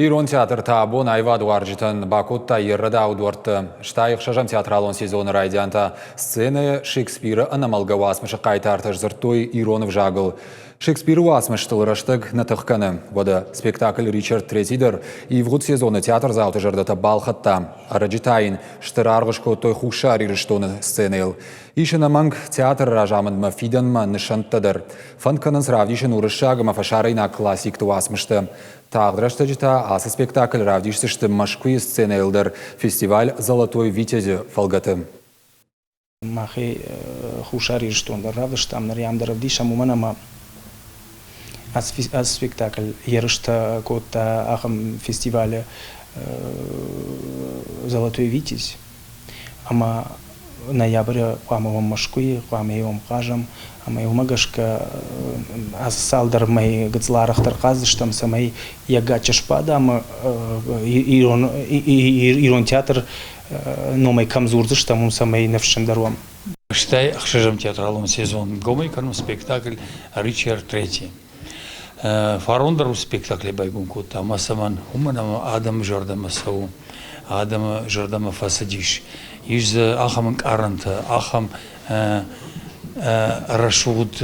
Ирон театр табон айвад уаржитан Бакутта еррада аудуарты. Штайық шажам театралон сезоны райдианта сцены Шекспира анамалга васмышы қайтартыш зыртой Иронов жагыл. Шекспир васмыштыл раштык натыққаны. Вода спектакль Ричард Третидер и вғуд сезоны театр зауты жардата балхатта. Араджитайн штырарғышко той хушар ирыштоны сценел. Ишина манг театр ражамын ма фиданма нышанттадыр. Фантканын сравдишын урышагыма фашарайна классик туасмышты. Тағдырашты жита асы спектакль равдишсышты Машкуи сцена елдер фестиваль «Золотой витязи» фалгаты. Махи хушари штонда равдыштам нарям равдиша муманама аз спектакль ерышта кота ахам фестиваля «Золотой витязь». Ама ноябрь қамывам Машкуи, қамывам қажам, ама юмагашка аз салдар май гацларахтар қазыштам самай яга чашпада, ама Ирон театр номай камзурдыштам самай навшандаруам. Штай ахшажам театралом сезон гомай кану спектакль Ричард Третий. Фарондару спектакль байгун кота масаман уманам Адам Жордама сау, Адам Жордама фасадиш. Из ахам каранта, ахам рашуд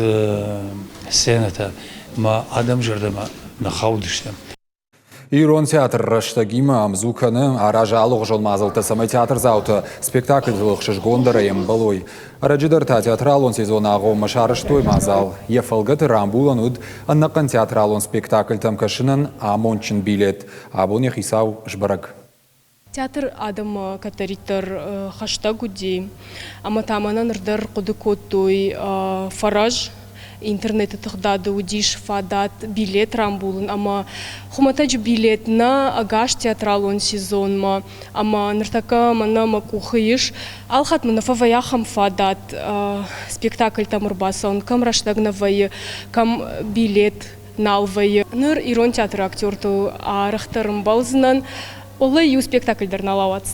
сената, ма Адам Жордама нахаудышта. Ирон театр раштагима амзуканы аража алуқ жолмазылты самай театр зауты спектакль зылықшыш гондараем балой. Араджидарта театралон сезон ағу машарыштой мазал. Ефалгаты рамбулан уд аннақын театралон спектакль тамкашынын амончин билет. Абонех исау жбарак. Театр адам катаритар хаштагуди, ама таманан рдар кудыкоттой фараж интернет тыхдады удиш фадат билет рамбулын, ама хуматач билет на агаш театралон сезонма, ама нартака мана макухыш, алхат мана фаваяхам фадат спектакль тамурбасан, кам раштагнавай, кам билет налвай. Ныр Ирон театр актерту арахтарым балзынан Олай ю спектакльдер налауатсына.